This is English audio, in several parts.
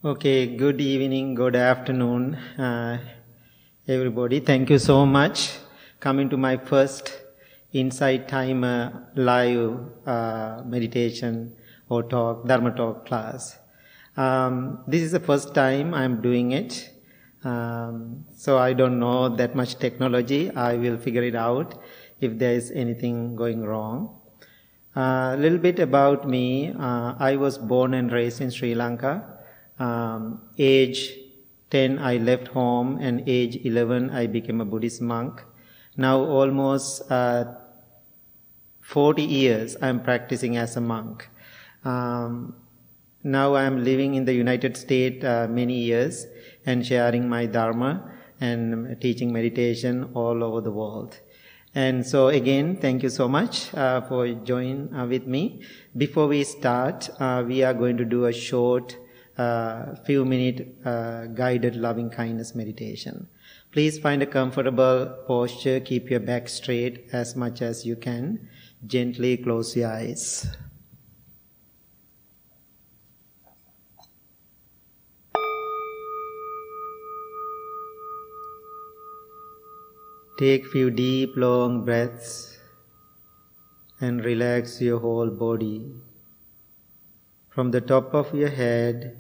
Okay, good evening, good afternoon, everybody. Thank you so much coming to my first Insight Time live meditation or talk, Dharma talk class. This is the first time I'm doing it. So I don't know that much technology. I will figure it out if there is anything going wrong. A little bit about me. I was born and raised in Sri Lanka. Age 10 I left home, and age 11 I became a Buddhist monk. Now almost 40 years I'm practicing as a monk. Now I'm living in the United States many years and sharing my Dharma and teaching meditation all over the world. And so again, thank you so much for joining with me. Before we start, we are going to do a short few-minute guided loving kindness meditation. Please find a comfortable posture. Keep your back straight as much as you can. Gently close your eyes. Take few deep, long breaths and relax your whole body. From the top of your head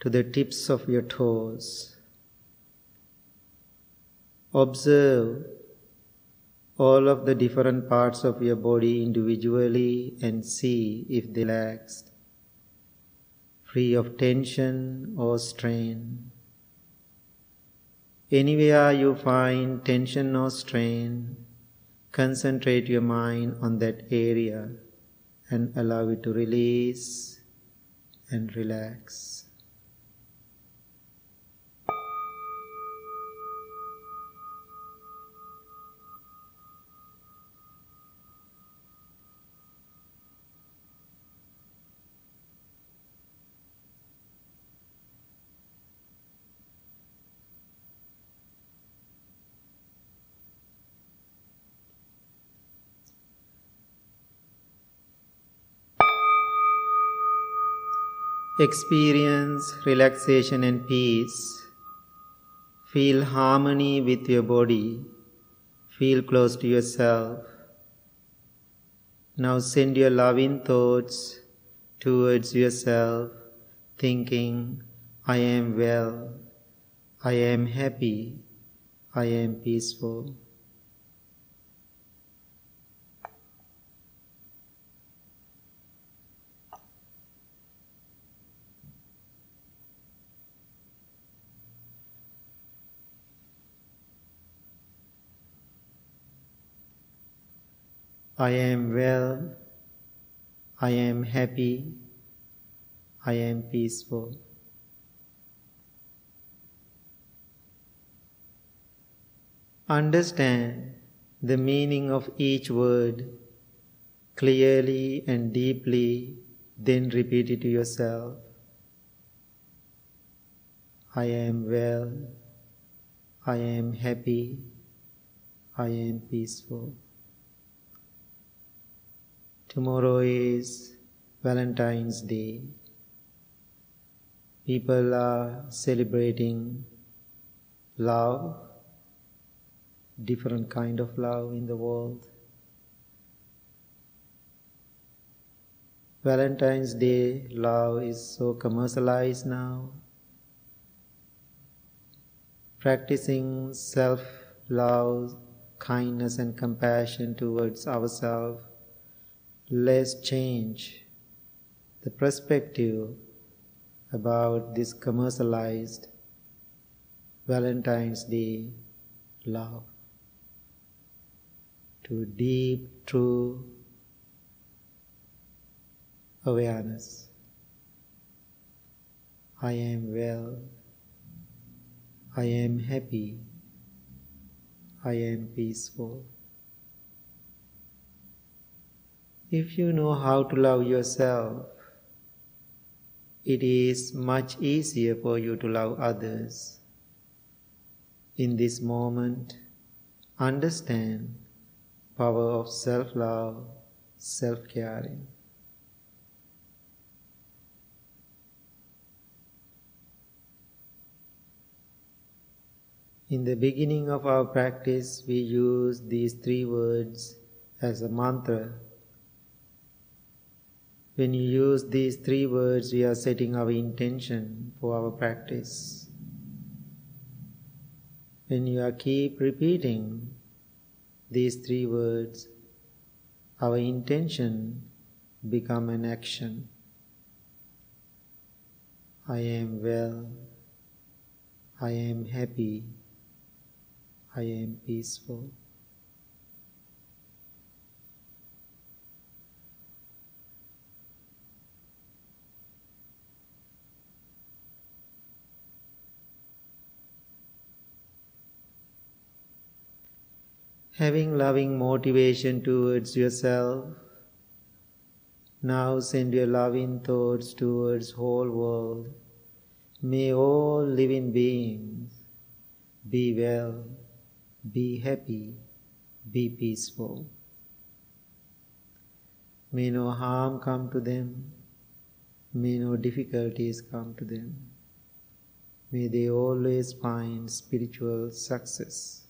to the tips of your toes. Observe all of the different parts of your body individually and see if they relaxed, free of tension or strain. Anywhere you find tension or strain, concentrate your mind on that area and allow it to release and relax. Experience relaxation and peace. Feel harmony with your body. Feel close to yourself. Now send your loving thoughts towards yourself, thinking, I am well, I am happy, I am peaceful. I am well, I am happy, I am peaceful. Understand the meaning of each word clearly and deeply, then repeat it to yourself. I am well, I am happy, I am peaceful. Tomorrow is Valentine's Day. People are celebrating love, different kind of love in the world. Valentine's Day love is so commercialized now. Practicing self-love, kindness and compassion towards ourselves, let's change the perspective about this commercialized Valentine's Day love to deep, true awareness. I am well, I am happy, I am peaceful. If you know how to love yourself, it is much easier for you to love others. In this moment, understand power of self-love, self-caring. In the beginning of our practice, we use these 3 words as a mantra. When you use these 3 words, we are setting our intention for our practice. When you keep repeating these 3 words, our intention become an action. I am well, I am happy, I am peaceful. Having loving motivation towards yourself, now send your loving thoughts towards whole world. May all living beings be well, be happy, be peaceful. May no harm come to them, may no difficulties come to them. May they always find spiritual success.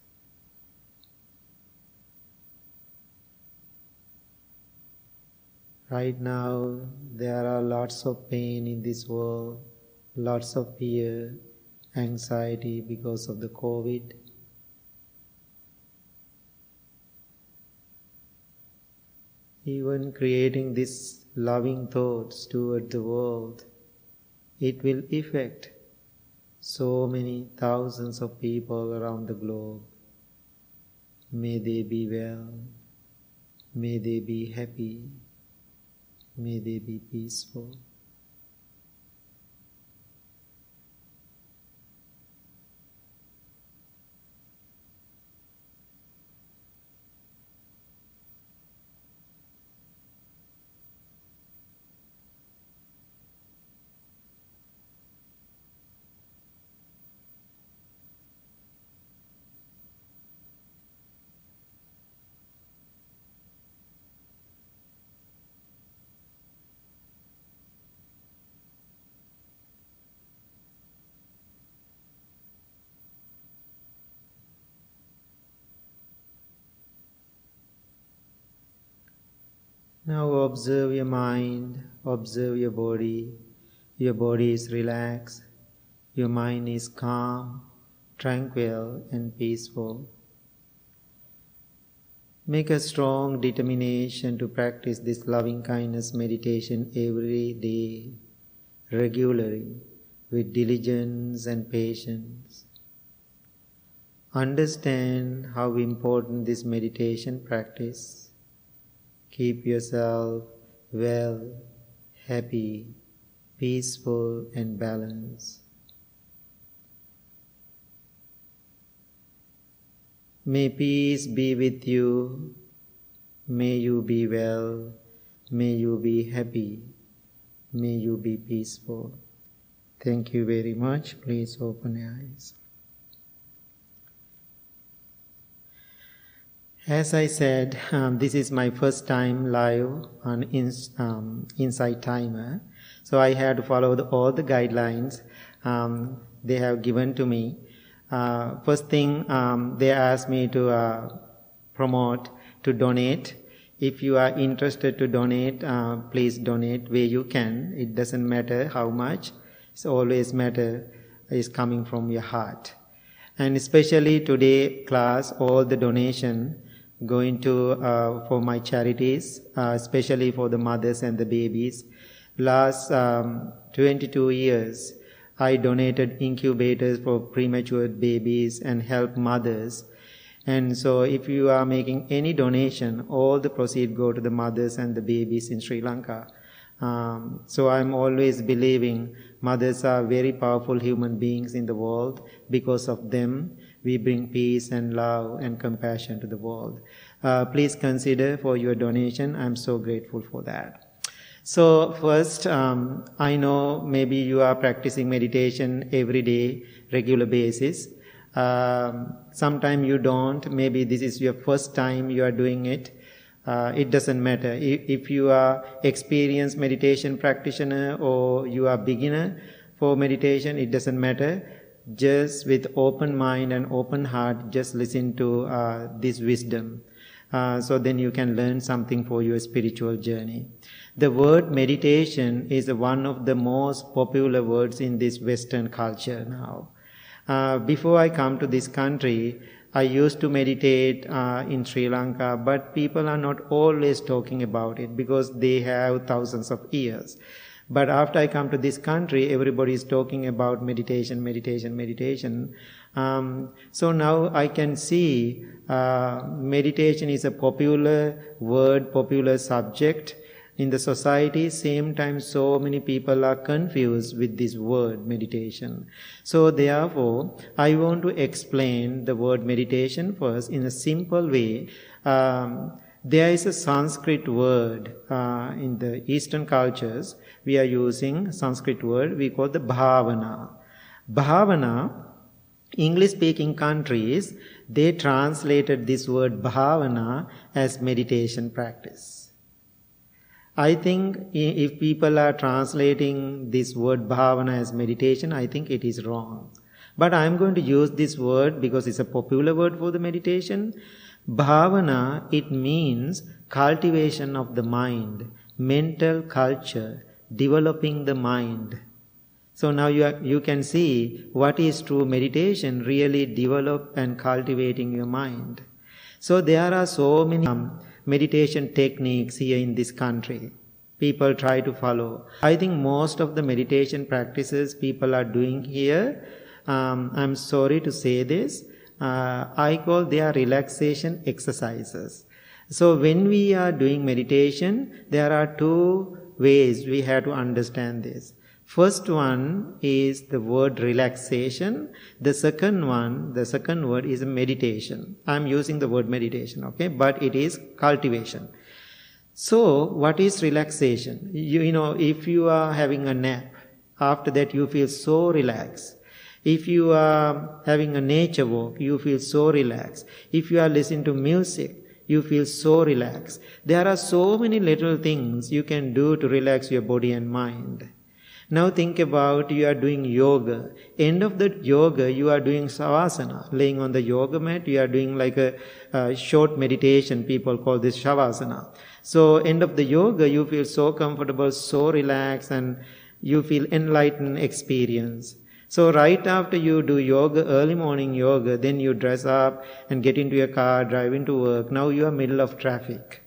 Right now, there are lots of pain in this world, lots of fear, anxiety because of the COVID. Even creating these loving thoughts toward the world, it will affect so many thousands of people around the globe. May they be well, may they be happy, may they be peaceful. Now observe your mind, observe your body. Your body is relaxed, your mind is calm, tranquil and peaceful. Make a strong determination to practice this loving kindness meditation every day, regularly, with diligence and patience. Understand how important this meditation practice. Keep yourself well, happy, peaceful and balanced. May peace be with you. May you be well. May you be happy. May you be peaceful. Thank you very much. Please open your eyes. As I said, this is my first time live on Insight Timer. So I had to follow all the guidelines they have given to me. First thing, they asked me to promote, to donate. If you are interested to donate, please donate where you can. It doesn't matter how much. It's always matter is coming from your heart. And especially today class, all the donation going to for my charities, especially for the mothers and the babies. Last 22 years, I donated incubators for premature babies and help mothers. And so if you are making any donation, all the proceeds go to the mothers and the babies in Sri Lanka. So I'm always believing mothers are very powerful human beings in the world. Because of them, we bring peace and love and compassion to the world. Please consider for your donation. I'm so grateful for that. So first, I know maybe you are practicing meditation every day, regular basis. Sometime you don't. Maybe this is your first time you are doing it. It doesn't matter. If you are experienced meditation practitioner or you are beginner for meditation, it doesn't matter. just with open mind and open heart, just listen to this wisdom. So then you can learn something for your spiritual journey. The word meditation is one of the most popular words in this Western culture now. Before I come to this country, I used to meditate in Sri Lanka, but people are not always talking about it because they have thousands of years. But after I come to this country, everybody is talking about meditation. So now I can see meditation is a popular word, popular subject in the society. Same time, so many people are confused with this word meditation. So therefore, I want to explain the word meditation first in a simple way. There is a Sanskrit word in the Eastern cultures. We are using Sanskrit word. We call the bhavana. Bhavana, English-speaking countries, they translated this word bhavana as meditation practice. I think if people are translating this word bhavana as meditation, I think it is wrong. But I am going to use this word because it's a popular word for the meditation. Bhavana, it means cultivation of the mind, mental culture, developing the mind. So now you can see what is true meditation, really develop and cultivating your mind. So there are so many meditation techniques here in this country. People try to follow. I think most of the meditation practices people are doing here, I'm sorry to say this, I call their relaxation exercises. So when we are doing meditation, there are two ways we have to understand this. First one is the word relaxation. The second word is meditation. I'm using the word meditation, okay? But it is cultivation. So what is relaxation? You know, if you are having a nap, after that you feel so relaxed. If you are having a nature walk, you feel so relaxed. If you are listening to music, you feel so relaxed. There are so many little things you can do to relax your body and mind. Now think about you are doing yoga. End of the yoga, you are doing savasana. Laying on the yoga mat, you are doing like a short meditation. People call this shavasana. So end of the yoga, you feel so comfortable, so relaxed, and you feel enlightened experience. So right after you do yoga, early morning yoga, then you dress up and get into your car, drive into work. Now you are middle of traffic.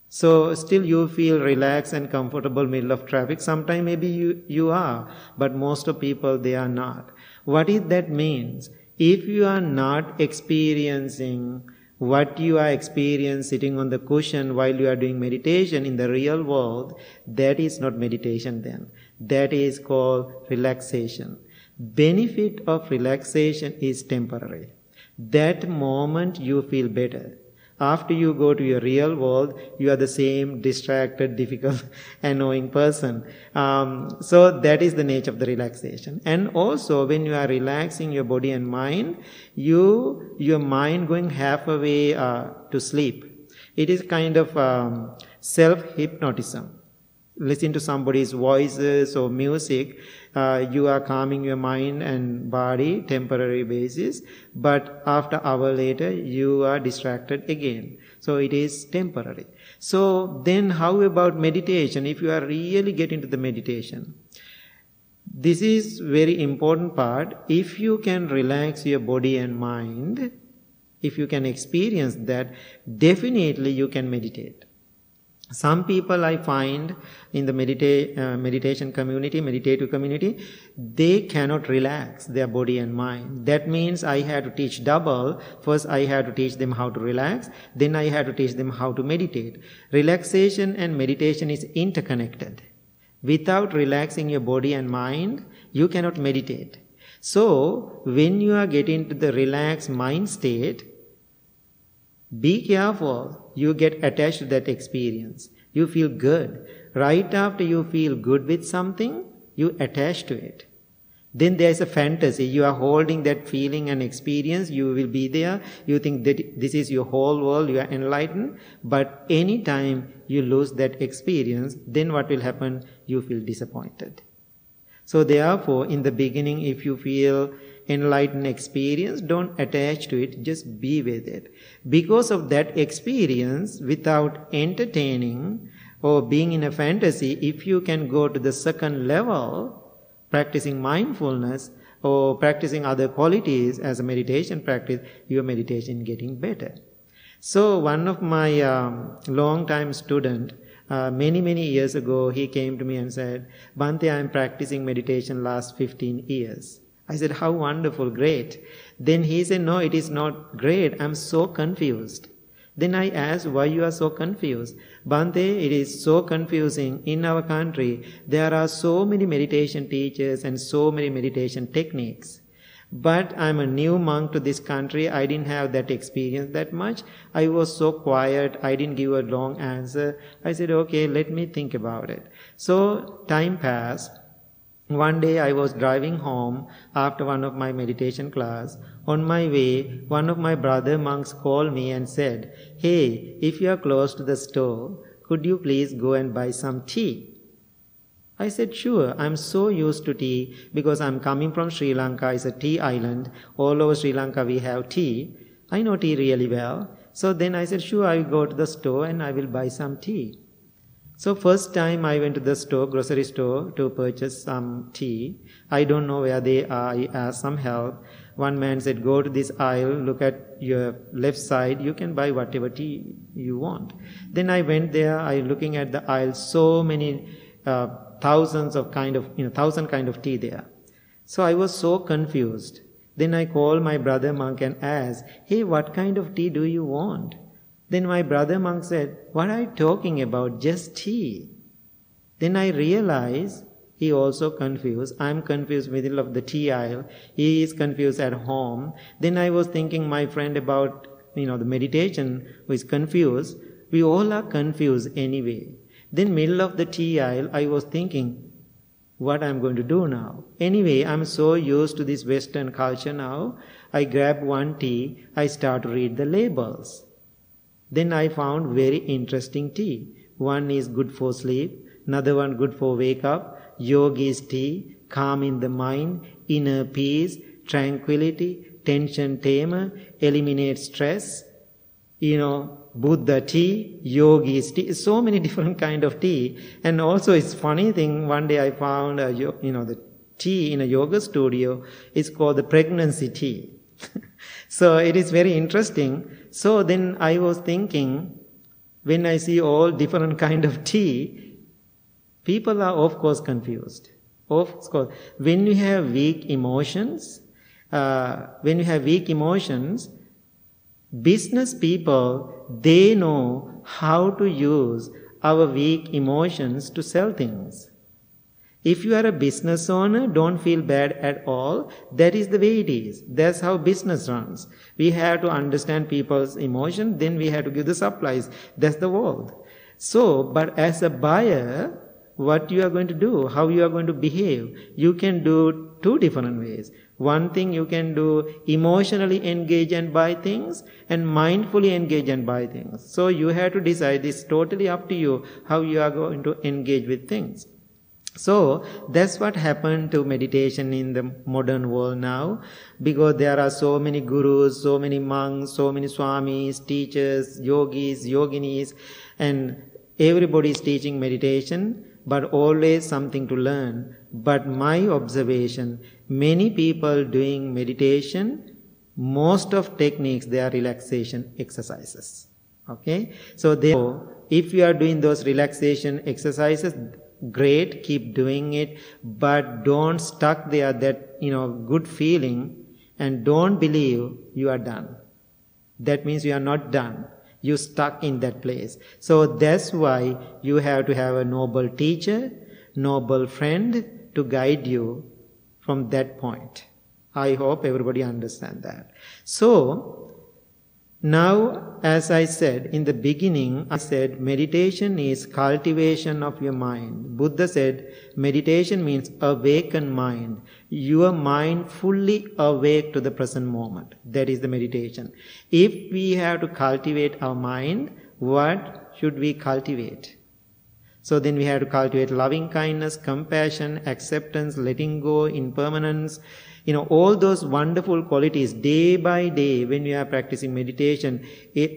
So still you feel relaxed and comfortable middle of traffic. Sometimes maybe you are, but most of people, they are not. What is that means? If you are not experiencing what you are experiencing sitting on the cushion while you are doing meditation in the real world, that is not meditation then. That is called relaxation. Benefit of relaxation is temporary. That moment you feel better. After you go to your real world, you are the same distracted, difficult, annoying person. So that is the nature of the relaxation. And also when you are relaxing your body and mind, your mind going half away to sleep. It is kind of self-hypnotism. Listen to somebody's voices or music, you are calming your mind and body temporary basis, but after hour later you are distracted again. So it is temporary. So then how about meditation? If you are really getting into the meditation, this is very important part. If you can relax your body and mind, if you can experience that, definitely you can meditate. Some people I find in the meditation community, meditative community, they cannot relax their body and mind. That means I had to teach double. First I had to teach them how to relax, then I had to teach them how to meditate. Relaxation and meditation is interconnected. Without relaxing your body and mind, you cannot meditate. So when you are getting to the relaxed mind state, be careful, you get attached to that experience. You feel good. Right after you feel good with something, you attach to it. Then there is a fantasy. You are holding that feeling and experience. You will be there. You think that this is your whole world. You are enlightened. But anytime you lose that experience, then what will happen? You feel disappointed. So therefore, in the beginning, if you feel enlightened experience, don't attach to it, just be with it. Because of that experience, without entertaining or being in a fantasy, if you can go to the second level, practicing mindfulness or practicing other qualities as a meditation practice, your meditation getting better. So one of my long-time student, many years ago, he came to me and said, Bhante, I am practicing meditation last 15 years. I said, how wonderful, great. Then he said, no, it is not great. I'm so confused. Then I asked, why you are so confused? Bhante, it is so confusing. In our country, there are so many meditation teachers and so many meditation techniques. But I'm a new monk to this country. I didn't have that experience that much. I was so quiet. I didn't give a long answer. I said, okay, let me think about it. So time passed. One day I was driving home after one of my meditation class. On my way, one of my brother monks called me and said, hey, if you are close to the store, could you please go and buy some tea? I said, sure. I'm so used to tea because I'm coming from Sri Lanka. It's a tea island. All over Sri Lanka we have tea. I know tea really well. So then I said, sure, I will go to the store and I will buy some tea. So first time I went to the store, grocery store, to purchase some tea. I don't know where they are. I asked some help. One man said, go to this aisle, look at your left side. You can buy whatever tea you want. Then I went there. I looking at the aisle, so many thousands kind of tea there. So I was so confused. Then I called my brother monk and asked, hey, what kind of tea do you want? Then my brother monk said, what are you talking about? Just tea. Then I realized he also confused. I'm confused middle of the tea aisle. He is confused at home. Then I was thinking my friend about, the meditation who is confused. We all are confused anyway. Then middle of the tea aisle, I was thinking, what I'm going to do now? Anyway, I'm so used to this Western culture now. I grab one tea. I start to read the labels. Then I found very interesting tea. One is good for sleep, another one good for wake up, yogi's tea, calm in the mind, inner peace, tranquility, tension tamer, eliminate stress, Buddha tea, yogi's tea, so many different kind of tea. And also it's funny thing, one day I found, the tea in a yoga studio is called the pregnancy tea. So it is very interesting. So then I was thinking, when I see all different kind of tea, people are of course confused. Of course, when you have weak emotions, business people, they know how to use our weak emotions to sell things. If you are a business owner, don't feel bad at all. That is the way it is. That's how business runs. We have to understand people's emotion, then we have to give the supplies. That's the world. So, but as a buyer, what you are going to do, how you are going to behave, you can do two different ways. One thing you can do, emotionally engage and buy things, and mindfully engage and buy things. So you have to decide, it's totally up to you how you are going to engage with things. So that's what happened to meditation in the modern world now, because there are so many gurus, so many monks, so many swamis, teachers, yogis, yoginis, and everybody is teaching meditation, but always something to learn. But my observation, many people doing meditation, most of techniques, they are relaxation exercises. Okay? So therefore, if you are doing those relaxation exercises, great, keep doing it, but don't stuck there that, good feeling, and don't believe you are done. That means you are not done. You stuck in that place. So that's why you have to have a noble teacher, noble friend to guide you from that point. I hope everybody understands that. So, now, as I said in the beginning, I said meditation is cultivation of your mind. Buddha said meditation means awakened mind. Your mind fully awake to the present moment. That is the meditation. If we have to cultivate our mind, what should we cultivate? So then we have to cultivate loving kindness, compassion, acceptance, letting go, impermanence. All those wonderful qualities day by day when we are practicing meditation,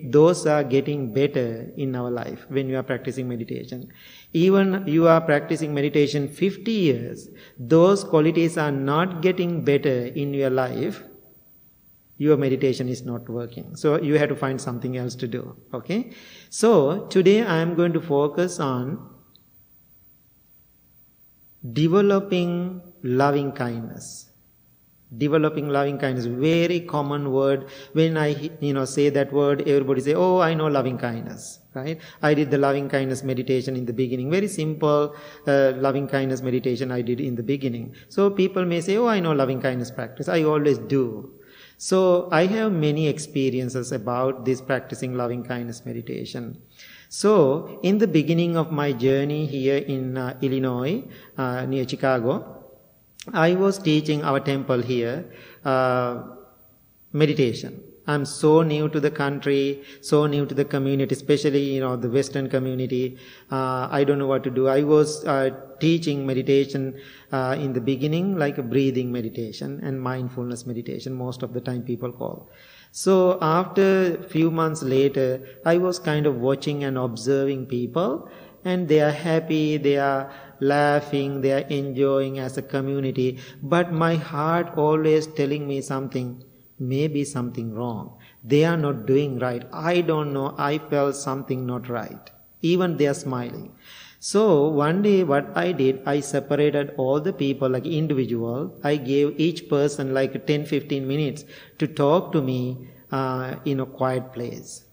those are getting better in our life when we are practicing meditation. Even you are practicing meditation 50 years, those qualities are not getting better in your life, your meditation is not working. So you have to find something else to do. Okay? So today I am going to focus on developing loving kindness. Developing loving kindness, very common word. When I say that word, everybody say, oh, I know loving kindness, right? I did the loving kindness meditation in the beginning. Very simple loving kindness meditation I did in the beginning. So people may say, oh, I know loving kindness practice. I always do. So I have many experiences about this practicing loving kindness meditation. So in the beginning of my journey here in Illinois, near Chicago, I was teaching our temple here meditation. I'm so new to the country, so new to the community, especially the Western community. I don't know what to do. I was teaching meditation in the beginning, like a breathing meditation and mindfulness meditation. Most of the time people call. So after a few months later, I was kind of watching and observing people, and they are happy, they are laughing, they are enjoying as a community, but my heart always telling me something, maybe something wrong. They are not doing right. I don't know, I felt something not right. Even they are smiling. So one day what I did, I separated all the people like individual. I gave each person like 10-15 minutes to talk to me in a quiet place.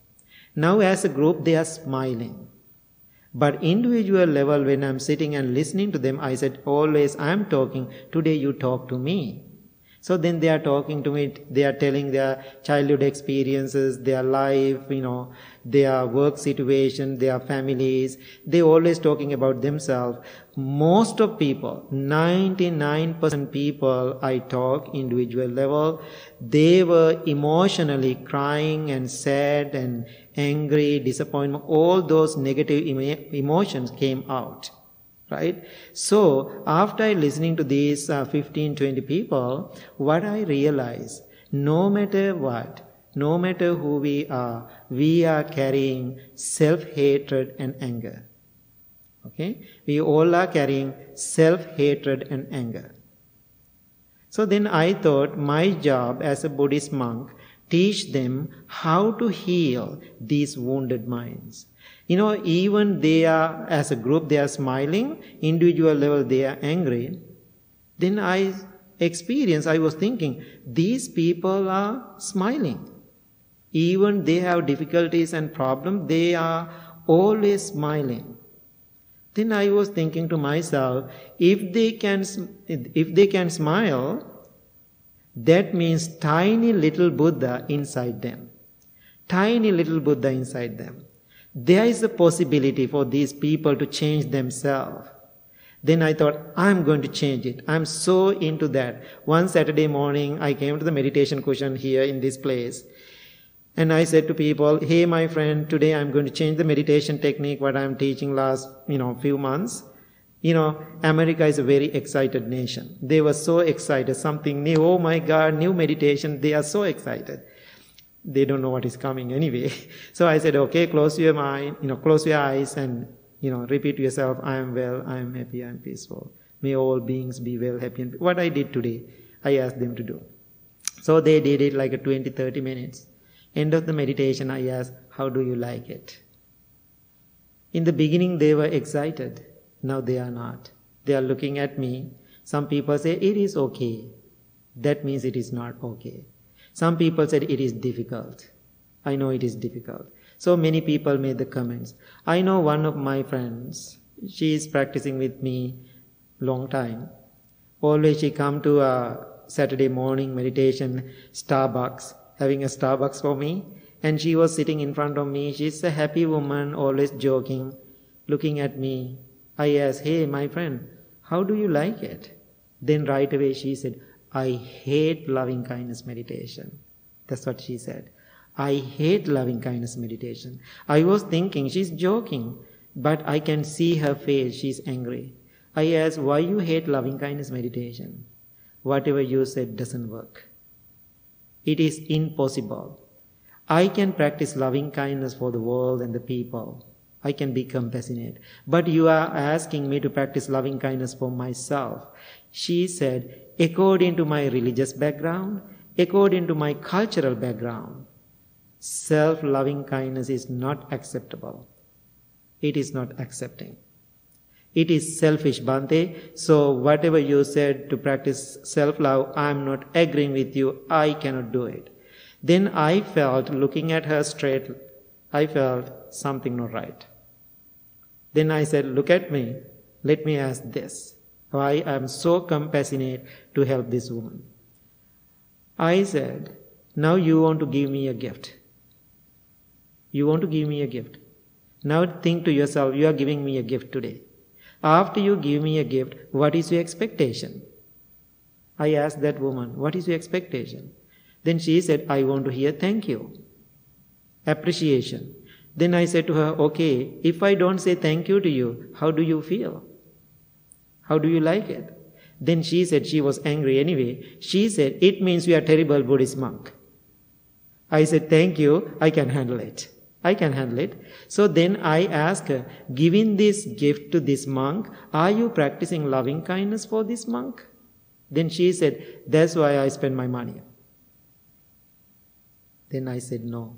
Now as a group they are smiling. But individual level, when I'm sitting and listening to them, I said, always I'm talking, today you talk to me. So then they are talking to me, they are telling their childhood experiences, their life, their work situation, their families. They always talking about themselves. Most of people, 99% people I talk individual level, they were emotionally crying and sad and angry, disappointment, all those negative emotions came out. Right? So, after listening to these 15-20 people, what I realized, no matter what, no matter who we are carrying self-hatred and anger. Okay? We all are carrying self-hatred and anger. So then I thought my job as a Buddhist monk, teach them how to heal these wounded minds. Even they are, as a group, they are smiling, individual level, they are angry. Then I was thinking, these people are smiling. Even they have difficulties and problems, they are always smiling. Then I was thinking to myself, if they can smile, that means tiny little Buddha inside them. Tiny little Buddha inside them. There is a possibility for these people to change themselves. Then I thought, I'm going to change it. I'm so into that. One Saturday morning, I came to the meditation cushion here in this place. And I said to people, hey, my friend, today I'm going to change the meditation technique, what I'm teaching last, few months. America is a very excited nation. They were so excited, something new. Oh my God, new meditation. They are so excited. They don't know what is coming anyway. So I said, okay, close your mind, close your eyes and, repeat to yourself, I am well, I am happy, I am peaceful. May all beings be well, happy. And what I did today, I asked them to do. So they did it like 20-30 minutes. End of the meditation, I asked, how do you like it? In the beginning, they were excited. Now they are not. They are looking at me. Some people say, it is okay. That means it is not okay. Some people said it is difficult. I know it is difficult. So many people made the comments. I know one of my friends, she is practicing with me long time. Always she come to a Saturday morning meditation, Starbucks, having a Starbucks for me. And she was sitting in front of me. She's a happy woman, always joking, looking at me. I asked, hey, my friend, how do you like it? Then right away she said, I hate loving kindness meditation. That's what she said. I hate loving kindness meditation. I was thinking, she's joking. But I can see her face, she's angry. I asked, why you hate loving kindness meditation? Whatever you said doesn't work. It is impossible. I can practice loving kindness for the world and the people. I can be compassionate. But you are asking me to practice loving kindness for myself. She said, according to my religious background, according to my cultural background, self-loving kindness is not acceptable. It is not accepting. It is selfish, Bhante. So whatever you said to practice self-love, I am not agreeing with you. I cannot do it. Then I felt, looking at her straight, I felt something not right. Then I said, look at me. Let me ask this. Why I am so compassionate to help this woman. I said, now you want to give me a gift. You want to give me a gift. Now think to yourself, you are giving me a gift today. After you give me a gift, what is your expectation? I asked that woman, what is your expectation? Then she said, I want to hear thank you. Appreciation. Then I said to her, okay, if I don't say thank you to you, how do you feel? How do you like it? Then she said, she was angry anyway. She said, it means you are a terrible Buddhist monk. I said, thank you, I can handle it. I can handle it. So then I asked her, giving this gift to this monk, are you practicing loving kindness for this monk? Then she said, that's why I spend my money. Then I said, no,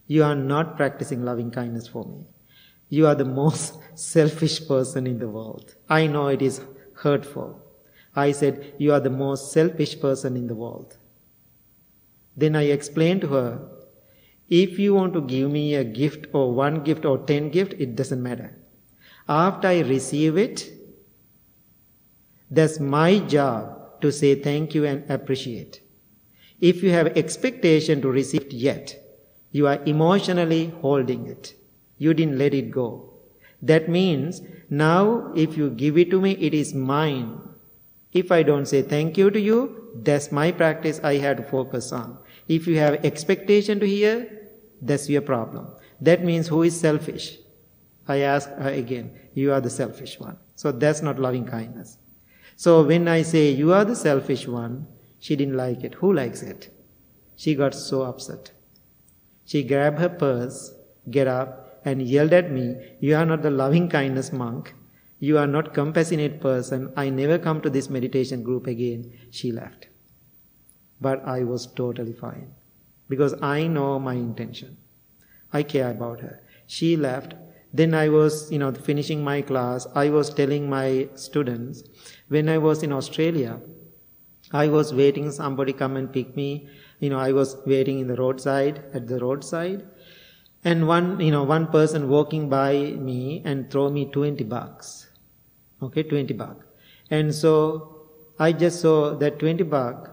you are not practicing loving kindness for me. You are the most selfish person in the world. I know it is hurtful. I said, you are the most selfish person in the world. Then I explained to her, if you want to give me a gift or 1 gift or 10 gifts, it doesn't matter. After I receive it, that's my job to say thank you and appreciate. If you have expectation to receive it yet, you are emotionally holding it. You didn't let it go. That means now if you give it to me, it is mine. If I don't say thank you to you, that's my practice I have to focus on. If you have expectation to hear, that's your problem. That means who is selfish? I ask her again, you are the selfish one. So that's not loving kindness. So when I say you are the selfish one, she didn't like it. Who likes it? She got so upset. She grabbed her purse, get up, and yelled at me, you are not the loving kindness monk. You are not compassionate person. I never come to this meditation group again. She left. But I was totally fine. Because I know my intention. I care about her. She left. Then I was, finishing my class. I was telling my students, when I was in Australia, I was waiting somebody come and pick me. I was waiting at the roadside. And one person walking by me and throw me $20. Okay, $20. And so I just saw that $20.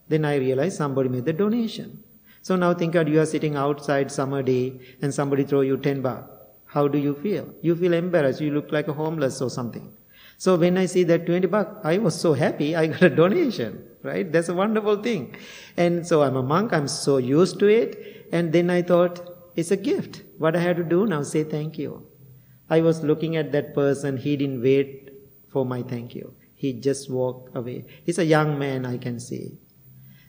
Then I realized somebody made the donation. So now think that you are sitting outside summer day and somebody throw you $10. How do you feel? You feel embarrassed. You look like a homeless or something. So when I see that $20, I was so happy I got a donation, right? That's a wonderful thing. And so I'm a monk. I'm so used to it. And then I thought, it's a gift. What I had to do now, say thank you. I was looking at that person. He didn't wait for my thank you. He just walked away. He's a young man, I can see.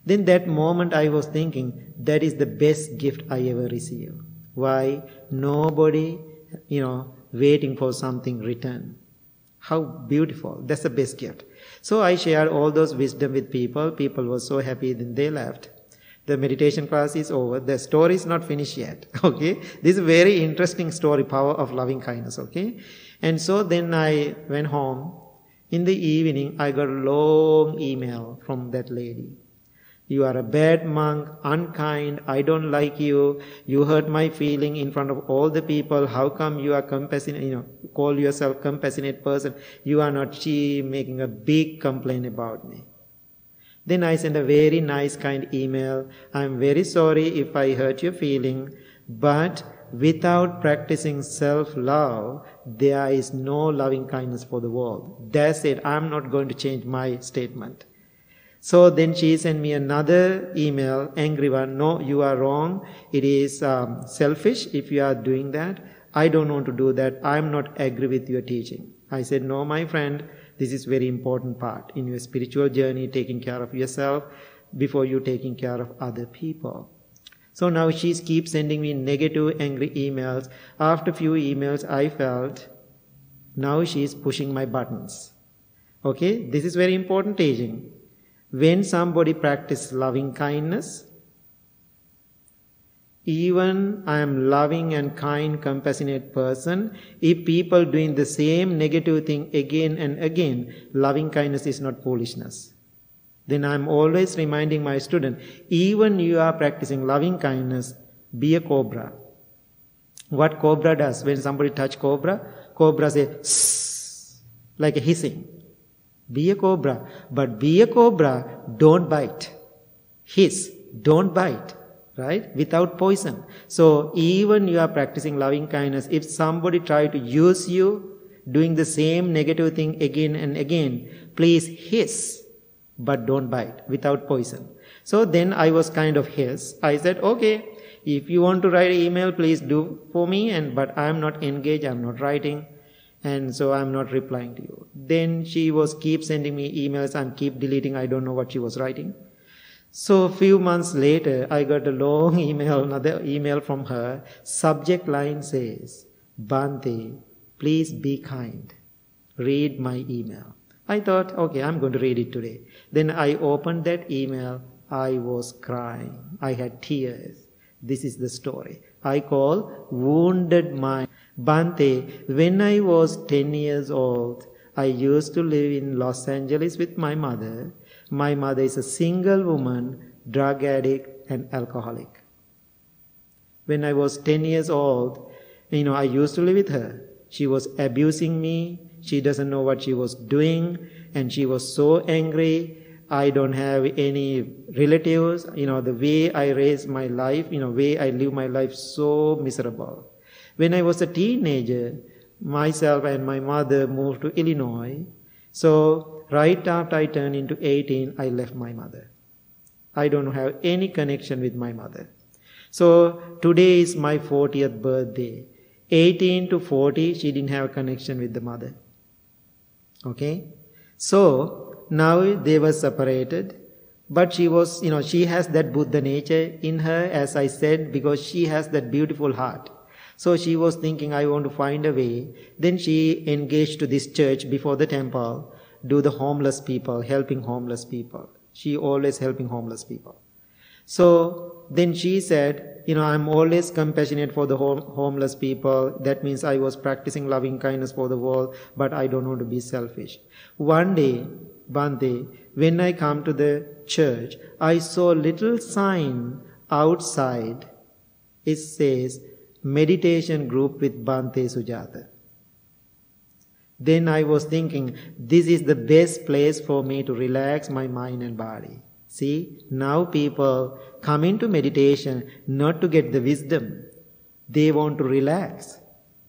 Then that moment I was thinking, that is the best gift I ever received. Why? Nobody, waiting for something return. How beautiful. That's the best gift. So I shared all those wisdom with people. People were so happy, then they left. The meditation class is over. The story is not finished yet. Okay. This is a very interesting story, power of loving kindness. Okay. And so then I went home. In the evening, I got a long email from that lady. You are a bad monk, unkind, I don't like you, you hurt my feeling in front of all the people, how come you are compassionate, call yourself compassionate person, you are not. She making a big complaint about me. Then I sent a very nice kind email, I am very sorry if I hurt your feeling, but without practicing self-love, there is no loving kindness for the world. That's it, I am not going to change my statement. So then she sent me another email, angry one. No, you are wrong. It is selfish if you are doing that. I don't want to do that. I'm not agree with your teaching. I said, no, my friend, this is very important part in your spiritual journey, taking care of yourself before you taking care of other people. So now she keeps sending me negative, angry emails. After few emails, I felt, now she's pushing my buttons. Okay, this is very important teaching. When somebody practices loving kindness, even I am loving and kind, compassionate person, if people doing the same negative thing again and again, loving kindness is not foolishness. Then I am always reminding my student, even you are practicing loving kindness, be a cobra. What cobra does? When somebody touch cobra says, sss, like a hissing. Be a cobra. But be a cobra, don't bite. Hiss, don't bite. Right? Without poison. So even you are practicing loving kindness, if somebody try to use you, doing the same negative thing again and again, please hiss, but don't bite, without poison. So then I was kind of hiss. I said, okay, if you want to write an email, please do for me, but I'm not engaged, I'm not writing, and so I'm not replying to you. Then she was keep sending me emails, I'm keep deleting, I don't know what she was writing. So a few months later, I got a long email, another email from her. Subject line says, Bhante, please be kind. Read my email. I thought, okay, I'm going to read it today. Then I opened that email. I was crying. I had tears. This is the story. I call Wounded Mind. Bhante, when I was 10 years old, I used to live in Los Angeles with my mother. My mother is a single woman, drug addict and alcoholic. When I was 10 years old, I used to live with her. She was abusing me. She doesn't know what she was doing. And she was so angry. I don't have any relatives. The way I raise my life, way I live my life, so miserable. When I was a teenager, myself and my mother moved to Illinois. So right after I turned into 18, I left my mother. I don't have any connection with my mother. So today is my 40th birthday. 18 to 40, she didn't have a connection with the mother. Okay? So now they were separated. But she was, she has that Buddha nature in her, as I said, because she has that beautiful heart. So she was thinking, I want to find a way. Then she engaged to this church before the temple, do the homeless people, helping homeless people. She always helping homeless people. So then she said, I'm always compassionate for the homeless people. That means I was practicing loving kindness for the world, but I don't want to be selfish. One day, Bhante, when I come to the church, I saw a little sign outside. It says, meditation group with Bhante Sujatha. Then I was thinking, this is the best place for me to relax my mind and body. See, now people come into meditation not to get the wisdom. They want to relax.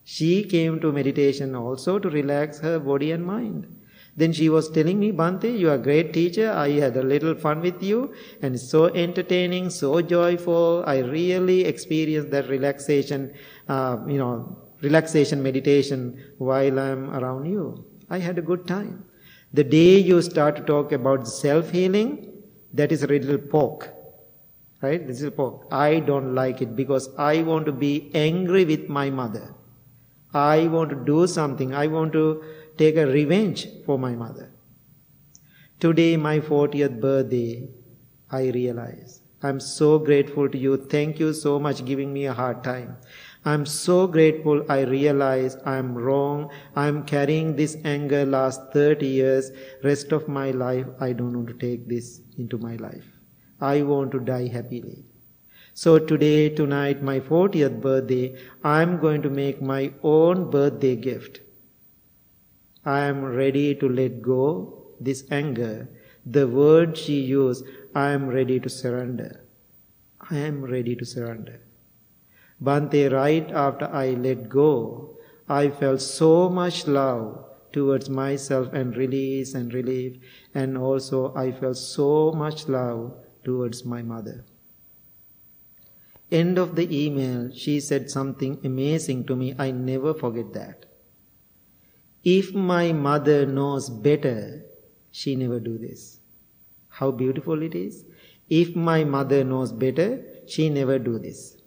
She came to meditation also to relax her body and mind. Then she was telling me, Bhante, you are a great teacher. I had a little fun with you and it's so entertaining, so joyful. I really experienced that relaxation, relaxation meditation while I'm around you. I had a good time. The day you start to talk about self-healing, that is a little poke. Right? This is a poke. I don't like it because I want to be angry with my mother. I want to do something. I want to take a revenge for my mother. Today, my 40th birthday, I realize I'm so grateful to you. Thank you so much giving me a hard time. I'm so grateful. I realize I'm wrong. I'm carrying this anger last 30 years. Rest of my life, I don't want to take this into my life. I want to die happily. So today, tonight, my 40th birthday, I'm going to make my own birthday gift. I am ready to let go this anger. The word she used, I am ready to surrender. I am ready to surrender. Bhante, right after I let go, I felt so much love towards myself and release and relief. And also I felt so much love towards my mother. End of the email, she said something amazing to me. I never forget that. If my mother knows better, she never do this. How beautiful it is. If my mother knows better, she never do this.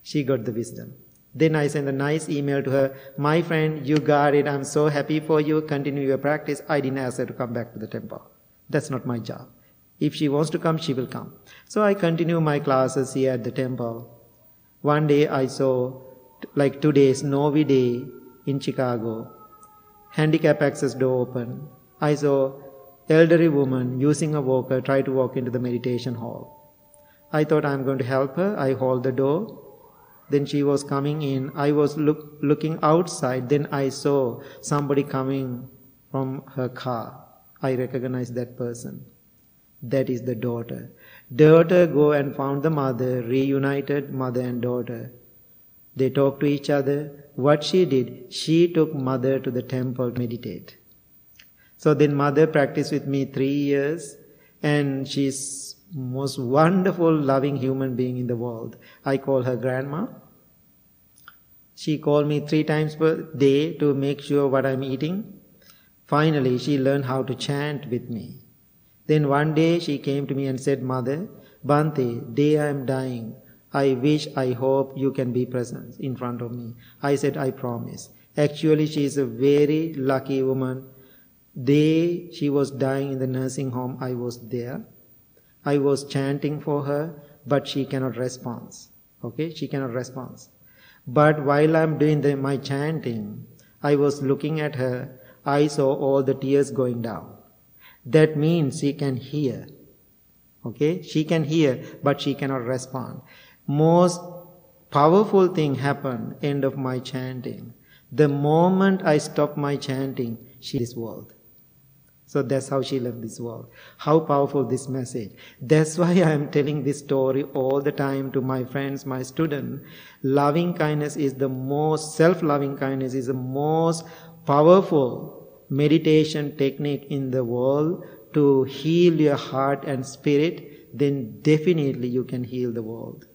She got the wisdom. Then I sent a nice email to her. My friend, you got it. I'm so happy for you. Continue your practice. I didn't ask her to come back to the temple. That's not my job. If she wants to come, she will come. So I continue my classes here at the temple. One day I saw, like 2 days, snowy day in Chicago. Handicap access door open. I saw elderly woman using a walker try to walk into the meditation hall. I thought I'm going to help her. I hold the door. Then she was coming in. I was looking outside. Then I saw somebody coming from her car. I recognized that person. That is the daughter. Daughter go and found the mother, reunited mother and daughter. They talked to each other. What she did, she took mother to the temple to meditate. So then mother practiced with me 3 years, and she's most wonderful, loving human being in the world. I call her grandma. She called me 3 times per day to make sure what I'm eating. Finally, she learned how to chant with me. Then one day she came to me and said, Mother, Bhante, day I am dying. I wish, I hope you can be present in front of me. I said, I promise. Actually, she is a very lucky woman. Day she was dying in the nursing home, I was there. I was chanting for her, but she cannot respond. Okay, she cannot respond. But while I'm doing my chanting, I was looking at her. I saw all the tears going down. That means she can hear. Okay, she can hear, but she cannot respond. Most powerful thing happened end of my chanting. The moment I stopped my chanting, she left this world. So that's how she left this world. How powerful this message. That's why I am telling this story all the time to my friends, my students. Loving kindness is the most, self-loving kindness is the most powerful meditation technique in the world to heal your heart and spirit. Then definitely you can heal the world.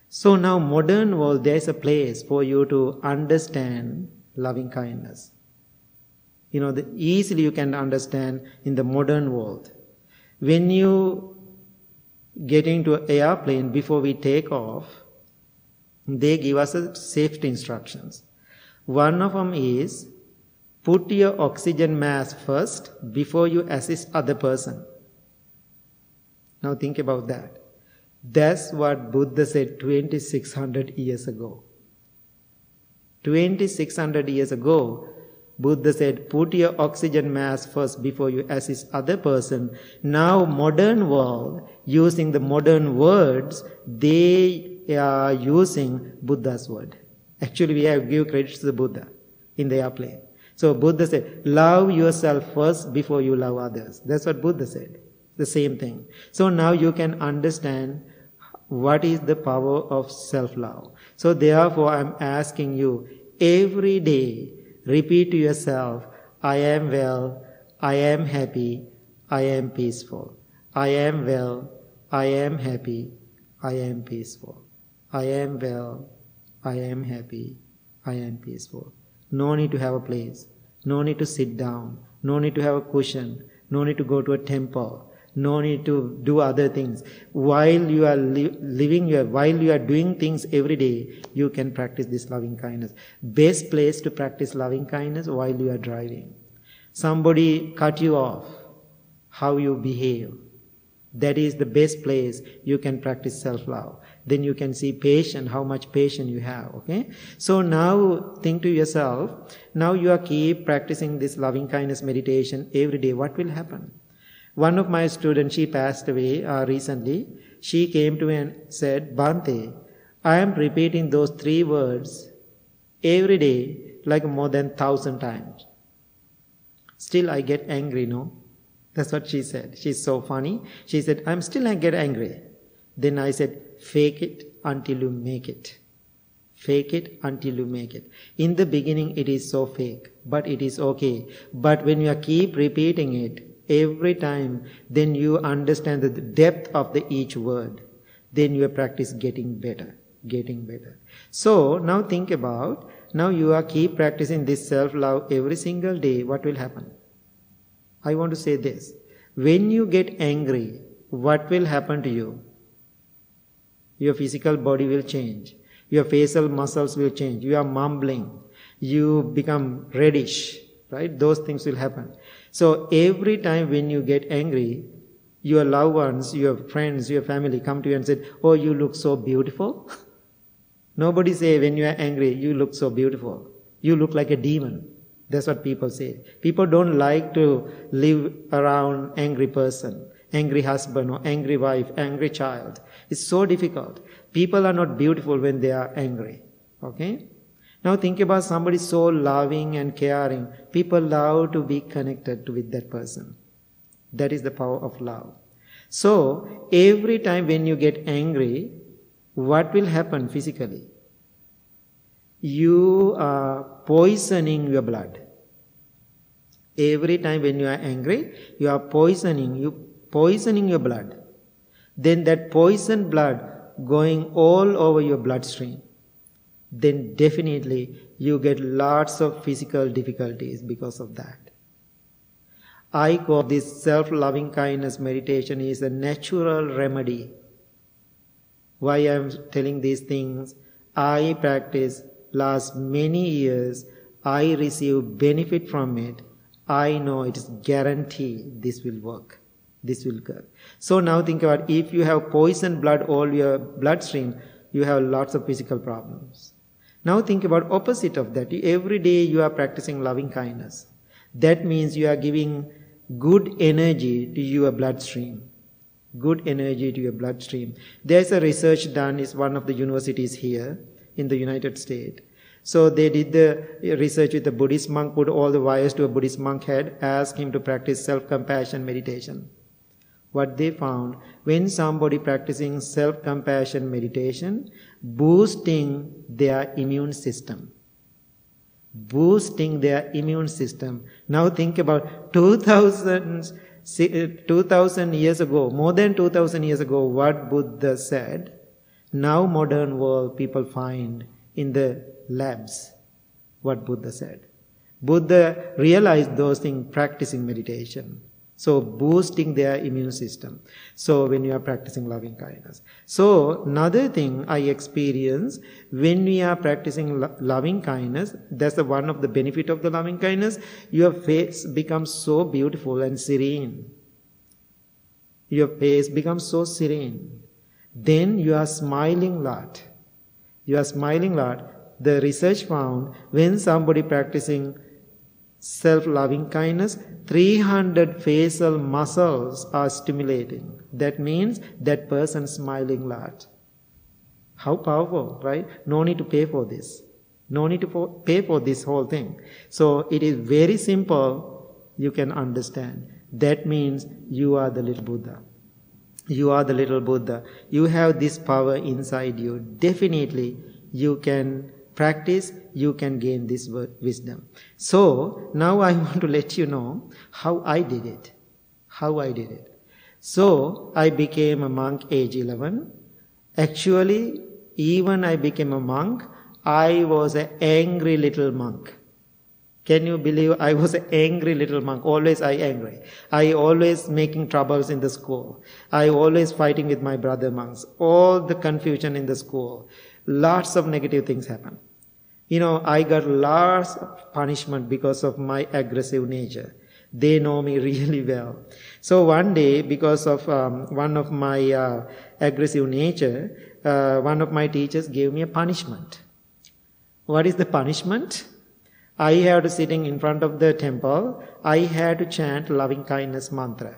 So now modern world, there's a place for you to understand loving kindness. Easily you can understand in the modern world. When you get into an airplane, before we take off, they give us safety instructions. One of them is, put your oxygen mask first before you assist other person. Now think about that. That's what Buddha said 2600 years ago. 2600 years ago, Buddha said, put your oxygen mask first before you assist other person. Now modern world, using the modern words, they are using Buddha's word. Actually, we have to give credit to the Buddha in the airplane. So Buddha said, love yourself first before you love others. That's what Buddha said. The same thing. So now you can understand what is the power of self-love. So therefore I'm asking you, every day, repeat to yourself, I am well, I am happy, I am peaceful. I am well, I am happy, I am peaceful. I am well, I am happy, I am peaceful. No need to have a place. No need to sit down. No need to have a cushion. No need to go to a temple. No need to do other things. While you are while you are doing things every day, you can practice this loving kindness. Best place to practice loving kindness while you are driving. Somebody cut you off. How you behave. That is the best place you can practice self-love. Then you can see patience, how much patience you have. Okay? So now think to yourself, now you are keep practicing this loving kindness meditation every day. What will happen? One of my students, she passed away recently. She came to me and said, Bhante, I am repeating those 3 words every day like more than 1,000 times. Still I get angry, no? That's what she said. She's so funny. She said, I get angry. Then I said, fake it until you make it. Fake it until you make it. In the beginning it is so fake, but it is okay. But when you keep repeating it every time, then you understand the depth of each word. then your practice getting better. So now think about, now you are keep practicing this self-love every single day, what will happen? I want to say this. When you get angry, what will happen to you? Your physical body will change. Your facial muscles will change. You are mumbling. You become reddish, right? Those things will happen. So every time when you get angry, your loved ones, your friends, your family come to you and say, oh, you look so beautiful. Nobody say when you are angry, you look so beautiful. You look like a demon. That's what people say. People don't like to live around angry person, angry husband or angry wife, angry child. It's so difficult. People are not beautiful when they are angry. Okay? Now think about somebody so loving and caring. People love to be connected with that person. That is the power of love. So, every time when you get angry, what will happen physically? You are poisoning your blood. Every time when you are angry, you are poisoning your blood. Then that poisoned blood going all over your bloodstream. Then definitely you get lots of physical difficulties because of that. I call this self-loving kindness meditation is a natural remedy. Why I am telling these things? I practice last many years. I receive benefit from it. I know it is guaranteed this will work. This will go. So now think about, if you have poisoned blood all your bloodstream, you have lots of physical problems. Now think about opposite of that. Every day you are practicing loving kindness. That means you are giving good energy to your bloodstream. Good energy to your bloodstream. There's a research done in one of the universities here in the United States. So they did the research with a Buddhist monk, put all the wires to a Buddhist monk head, asked him to practice self-compassion meditation. What they found, when somebody practicing self-compassion meditation, boosting their immune system. Boosting their immune system. Now think about 2000 years ago, more than 2000 years ago, what Buddha said. Now modern world people find in the labs what Buddha said. Buddha realized those things practicing meditation. So boosting their immune system. So when you are practicing loving kindness. So another thing I experience when we are practicing loving kindness, that's one of the benefit of the loving kindness. Your face becomes so beautiful and serene. Your face becomes so serene. Then you are smiling a lot. You are smiling a lot. The research found when somebody practicing self-loving kindness, 300 facial muscles are stimulating. That means that person smiling a lot. How powerful, right? No need to pay for this. No need to pay for this whole thing. So it is very simple. You can understand. That means you are the little Buddha. You are the little Buddha. You have this power inside you. Definitely you can practice, you can gain this wisdom. So, now I want to let you know how I did it. So, I became a monk age 11. Actually, even I became a monk, I was an angry little monk. Can you believe I was an angry little monk? Always I angry. I always making troubles in the school. I always fighting with my brother monks. All the confusion in the school. Lots of negative things happen. I got lots of punishment because of my aggressive nature. They know me really well. So one day, because of one of my aggressive nature, one of my teachers gave me a punishment. What is the punishment? I had to sitting in front of the temple. I had to chant loving kindness mantra.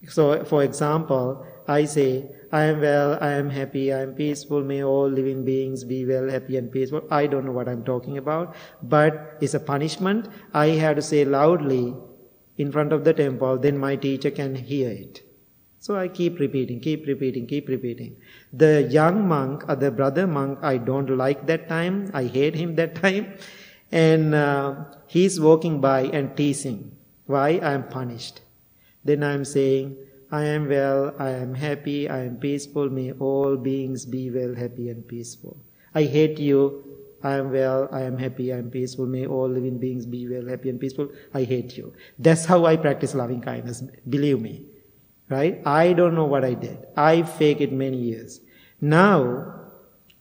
So, for example, I say, I am well, I am happy, I am peaceful, may all living beings be well, happy and peaceful. I don't know what I'm talking about, but it's a punishment. I have to say loudly in front of the temple, then my teacher can hear it. So I keep repeating. The young monk, or the brother monk, I don't like that time. I hate him that time. And he's walking by and teasing. Why? I am punished. Then I am saying, I am well, I am happy, I am peaceful. May all beings be well, happy and peaceful. I hate you. I am well, I am happy, I am peaceful. May all living beings be well, happy and peaceful. I hate you. That's how I practice loving kindness. Believe me. Right? I don't know what I did. I faked it many years. Now,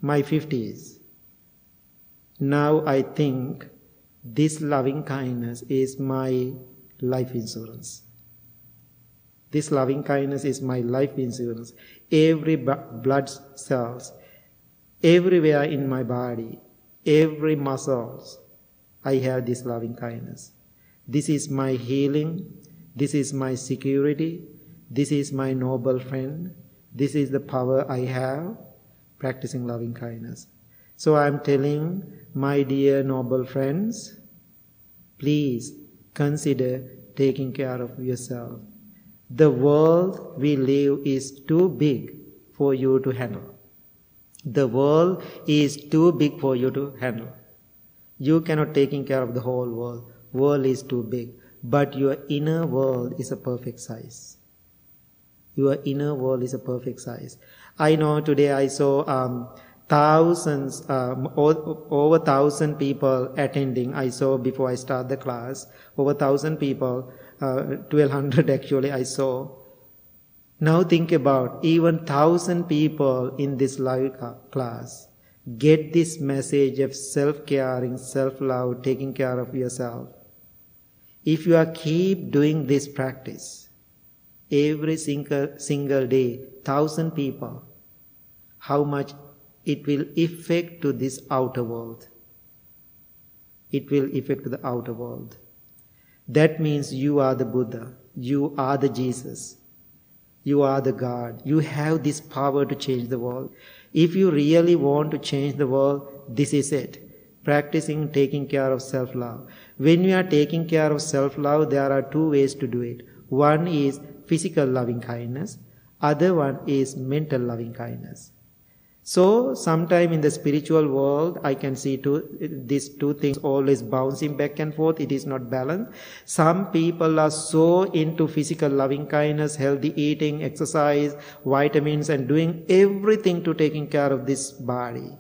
my 50s. Now I think this loving kindness is my life insurance. This loving kindness is my life insurance. Every blood cells, everywhere in my body, every muscles, I have this loving kindness. This is my healing. This is my security. This is my noble friend. This is the power I have practicing loving kindness. So I am telling my dear noble friends, please consider taking care of yourself. The world we live is too big for you to handle. The world is too big for you to handle. You cannot take care of the whole world. World is too big. But your inner world is a perfect size. Your inner world is a perfect size. I know today I saw thousands, over 1,000 people attending. I saw before I start the class, over 1,000 people, 1,200 actually I saw. Now think about even 1,000 people in this live class get this message of self-caring, self-love, taking care of yourself. If you keep doing this practice, every single day, 1,000 people, how much it will affect to this outer world. It will affect to the outer world. That means you are the Buddha, you are the Jesus. You are the God. You have this power to change the world. If you really want to change the world, this is it. Practicing taking care of self-love. When you are taking care of self-love, there are two ways to do it. One is physical loving kindness. Other one is mental loving kindness. So, sometime in the spiritual world, I can see these two things always bouncing back and forth. It is not balanced. Some people are so into physical loving kindness, healthy eating, exercise, vitamins, and doing everything to taking care of this body,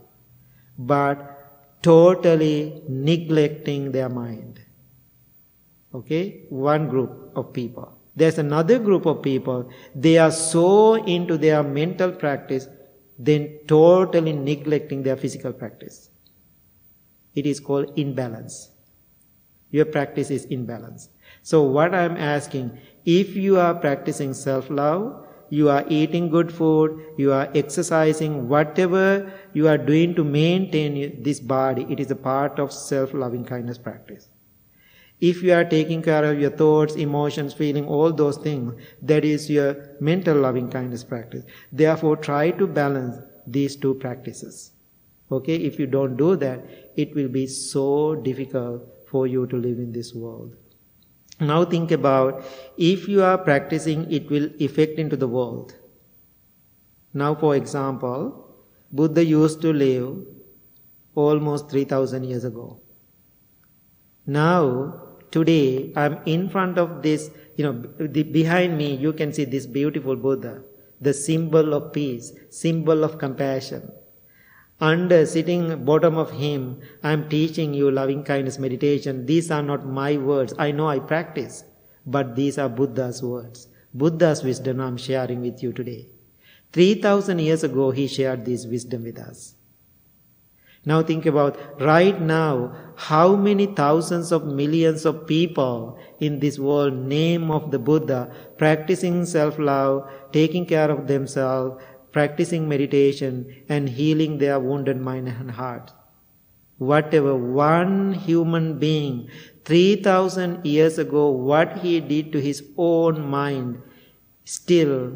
but totally neglecting their mind. Okay? One group of people. There's another group of people, they are so into their mental practice, then totally neglecting their physical practice. It is called imbalance. Your practice is imbalance. So what I am asking, if you are practicing self-love, you are eating good food, you are exercising, whatever you are doing to maintain this body, it is a part of self-loving kindness practice. If you are taking care of your thoughts, emotions, feeling, all those things, that is your mental loving kindness practice. Therefore, try to balance these two practices. Okay, if you don't do that, it will be so difficult for you to live in this world. Now think about, if you are practicing, it will affect into the world. Now for example, Buddha used to live almost 3,000 years ago. Now, today, I'm in front of this, behind me, you can see this beautiful Buddha, the symbol of peace, symbol of compassion. Under, sitting bottom of him, I'm teaching you loving kindness meditation. These are not my words. I know I practice, but these are Buddha's words. Buddha's wisdom I'm sharing with you today. 3,000 years ago, he shared this wisdom with us. Now think about, right now, how many thousands of millions of people in this world, name of the Buddha, practicing self-love, taking care of themselves, practicing meditation, and healing their wounded mind and heart. Whatever, one human being, 3,000 years ago, what he did to his own mind, still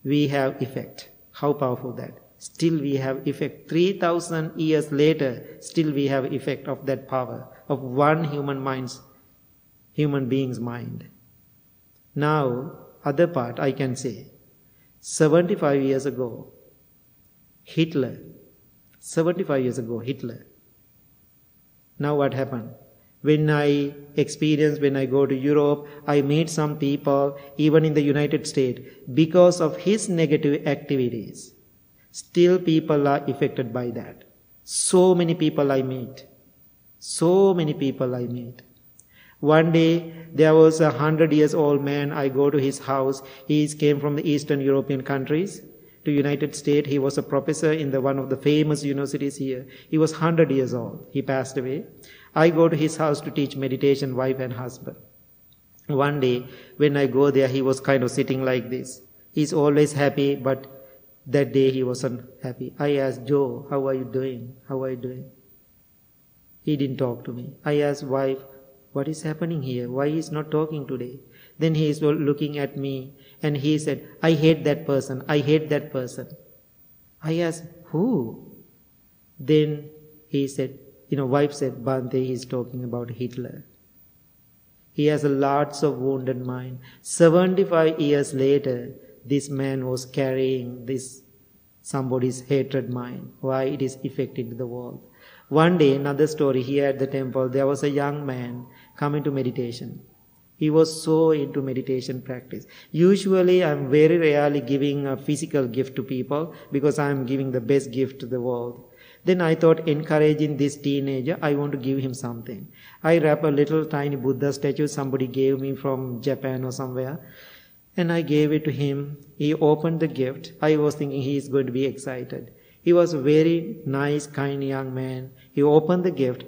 we have effect. How powerful that. Still we have effect. 3,000 years later, still we have effect of that power, of one human being's mind. Now, other part I can say, 75 years ago, Hitler. Now what happened? When I go to Europe, I meet some people, even in the United States, because of his negative activities. Still people are affected by that. So many people I meet. One day, there was 100 years old man. I go to his house. He came from the Eastern European countries to United States. He was a professor in one of the famous universities here. He was 100 years old. He passed away. I go to his house to teach meditation, wife and husband. One day, when I go there, he was kind of sitting like this. He's always happy, but that day he wasn't happy. I asked, Joe, how are you doing? He didn't talk to me. I asked wife, what is happening here? Why he's not talking today? Then he is looking at me and he said, I hate that person. I asked, who? Then he said, wife said, Bhante, he's talking about Hitler. He has lots of wounded mind. 75 years later, this man was carrying somebody's hatred mind. Why it is affecting the world. One day, another story, here at the temple, there was a young man coming to meditation. He was so into meditation practice. Usually, I'm very rarely giving a physical gift to people because I'm giving the best gift to the world. Then I thought, encouraging this teenager, I want to give him something. I wrap a little tiny Buddha statue somebody gave me from Japan or somewhere, and I gave it to him. He opened the gift. I was thinking he is going to be excited. He was a very nice, kind young man. He opened the gift,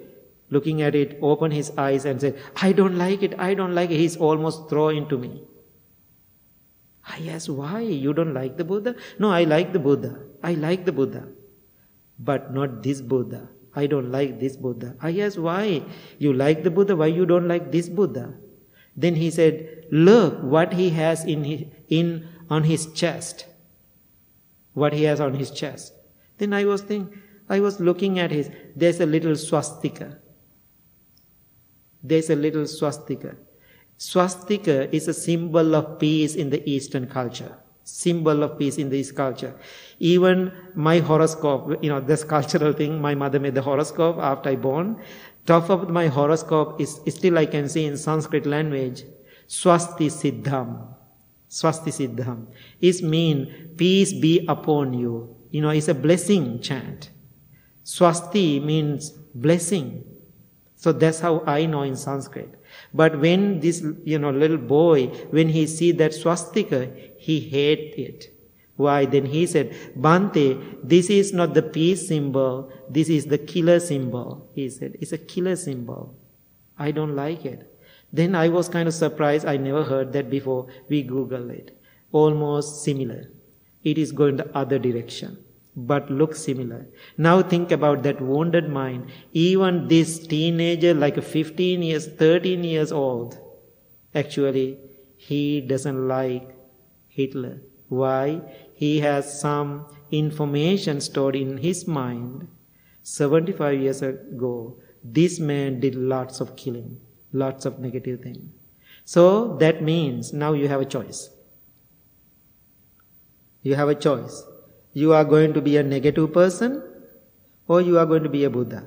looking at it, opened his eyes and said, I don't like it. He's almost thrown into me. I asked, why? You don't like the Buddha? No, I like the Buddha. But not this Buddha. I don't like this Buddha. I asked, why? You like the Buddha, why you don't like this Buddha? Then he said, look what he has on his chest. What he has on his chest. Then I was looking at there's a little swastika. Swastika is a symbol of peace in the Eastern culture. Even my horoscope, this cultural thing, my mother made the horoscope after I born. Top of my horoscope is still I can see in Sanskrit language, Swasti Siddham. It means peace be upon you. It's a blessing chant. Swasti means blessing. So that's how I know in Sanskrit. But when this, little boy, when he see that swastika, he hate it. Why? Then he said, Bhante, this is not the peace symbol, this is the killer symbol. He said, it's a killer symbol. I don't like it. Then I was kind of surprised. I never heard that before. We Googled it. Almost similar. It is going the other direction, but looks similar. Now think about that wounded mind. Even this teenager, like 13 years old, actually, he doesn't like Hitler. Why? He has some information stored in his mind. 75 years ago, this man did lots of killing, lots of negative things. So that means now you have a choice. You have a choice. You are going to be a negative person or you are going to be a Buddha.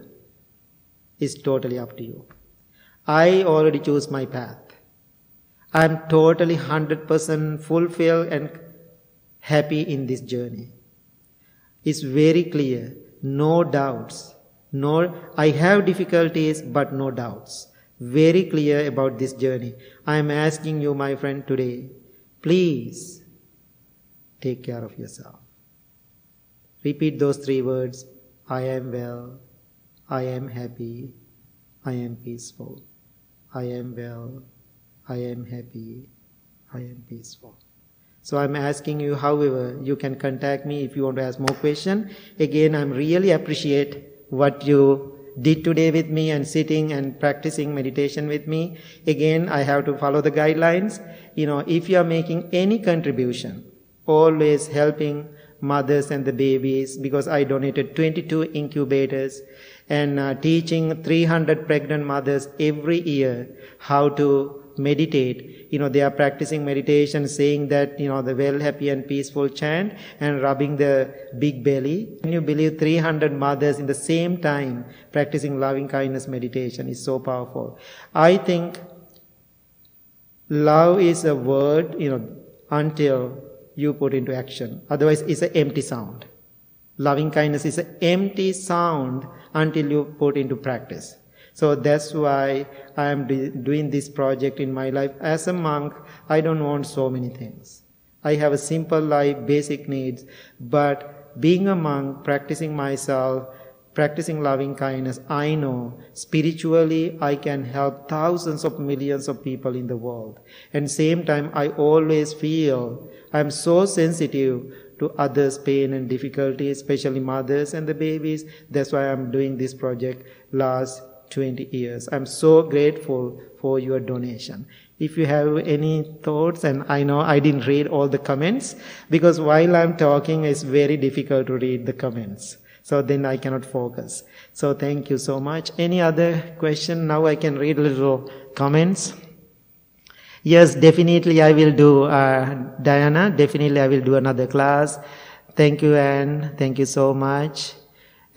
It's totally up to you. I already chose my path. I am totally 100% fulfilled and happy in this journey. It's very clear. No doubts. I have difficulties but no doubts. Very clear about this journey. I am asking you, my friend, today, please take care of yourself. Repeat those 3 words. I am well. I am happy. I am peaceful. I am well. I am happy. I am peaceful. So I'm asking you, however, you can contact me if you want to ask more questions. Again, I'm really appreciate what you did today with me and sitting and practicing meditation with me. Again, I have to follow the guidelines. If you are making any contribution, always helping mothers and the babies, because I donated 22 incubators and teaching 300 pregnant mothers every year how to meditate. They are practicing meditation, saying that, the well, happy and peaceful chant and rubbing the big belly. Can you believe 300 mothers in the same time practicing loving kindness meditation is so powerful. I think love is a word, until you put into action. Otherwise, it's an empty sound. Loving kindness is an empty sound until you put into practice. So that's why I am doing this project in my life. As a monk, I don't want so many things. I have a simple life, basic needs. But being a monk, practicing myself, practicing loving kindness, I know spiritually I can help thousands of millions of people in the world. And same time, I always feel I'm so sensitive to others' pain and difficulty, especially mothers and the babies. That's why I'm doing this project last 20 years. I'm so grateful for your donation. If you have any thoughts, and I know I didn't read all the comments, because while I'm talking, it's very difficult to read the comments. So then I cannot focus. So thank you so much. Any other question? Now I can read a little comments. Yes, definitely I will do, Diana, definitely I will do another class. Thank you, Anne. Thank you so much.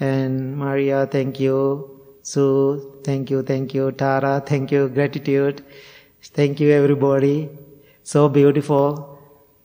And Maria, thank you. Sue, thank you. Tara, thank you. Gratitude. Thank you, everybody. So beautiful.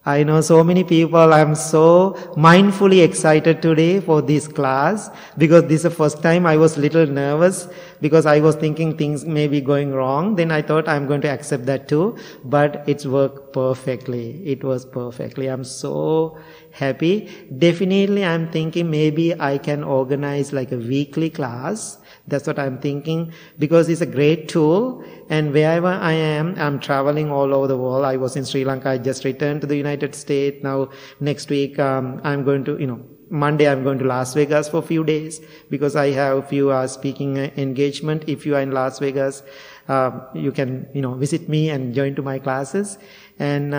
I know so many people. I'm so mindfully excited today for this class, because this is the first time I was a little nervous because I was thinking things may be going wrong. Then I thought I'm going to accept that too, but it's worked perfectly. It was perfectly. I'm so happy. Definitely I'm thinking maybe I can organize like a weekly class. That's what I'm thinking, because it's a great tool. And wherever I am, I'm traveling all over the world. I was in Sri Lanka. I just returned to the United States. Now, next week, I'm going to, Monday I'm going to Las Vegas for a few days, because I have a few speaking engagement. If you are in Las Vegas, you can, visit me and join to my classes. And,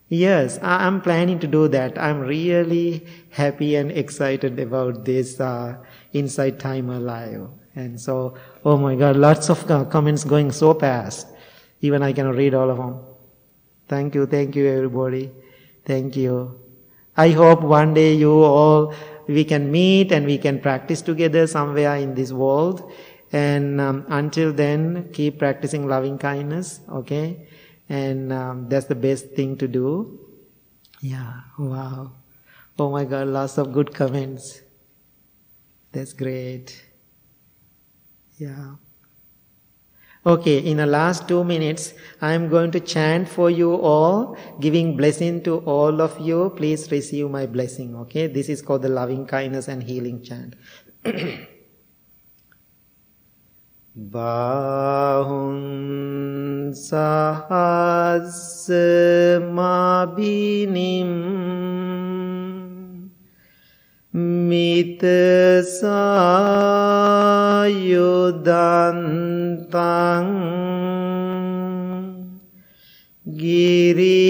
yes, I'm planning to do that. I'm really happy and excited about this Inside Timer Live. And so, oh my God, lots of comments going so fast. Even I cannot read all of them. Thank you everybody. Thank you. I hope one day we can meet and we can practice together somewhere in this world. And until then, keep practicing loving kindness, okay? And that's the best thing to do. Yeah, wow. Oh my God, lots of good comments. That's great. Yeah. Okay, in the last 2 minutes, I am going to chant for you all, giving blessing to all of you. Please receive my blessing, okay? This is called the loving kindness and healing chant. Bahun sahasmabinim mita sayudantang girimekalang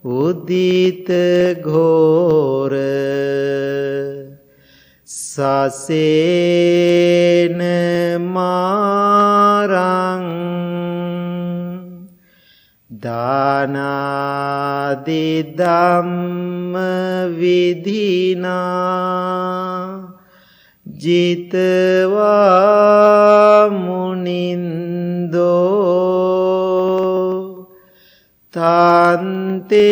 udita ghora sasena marang danadi dhamma vidhina jitva munindo tante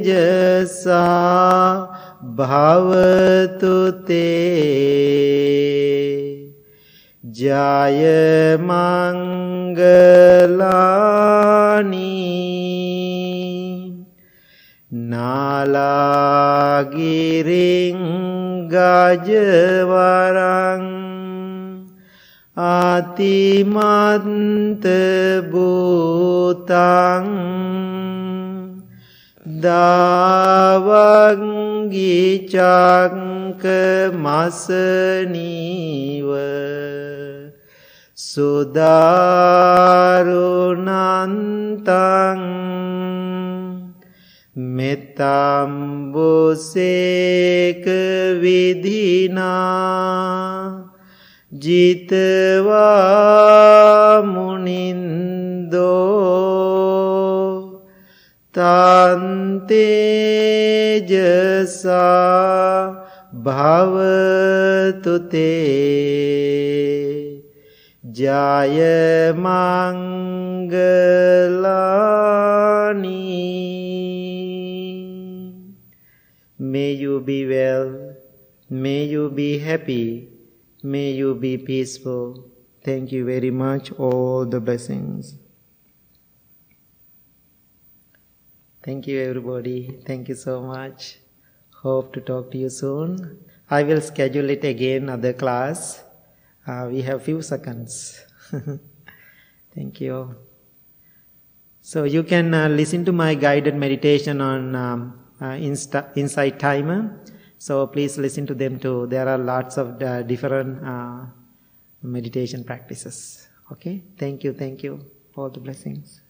jasa bhavatu te jaya mangalani nalagiring gajavarang atimanta bhutang davangi cangka masaniva sudarunantang metambuseka vidhina Jitva munindo tante jasa bhavatu te jaya mangalani. May you be well, may you be happy, may you be peaceful. Thank you very much. All the blessings. Thank you everybody. Thank you so much. Hope to talk to you soon. I will schedule it again, other class. We have few seconds. Thank you. So you can listen to my guided meditation on Insight Timer. So please listen to them too. There are lots of different meditation practices. Okay? Thank you. All the blessings.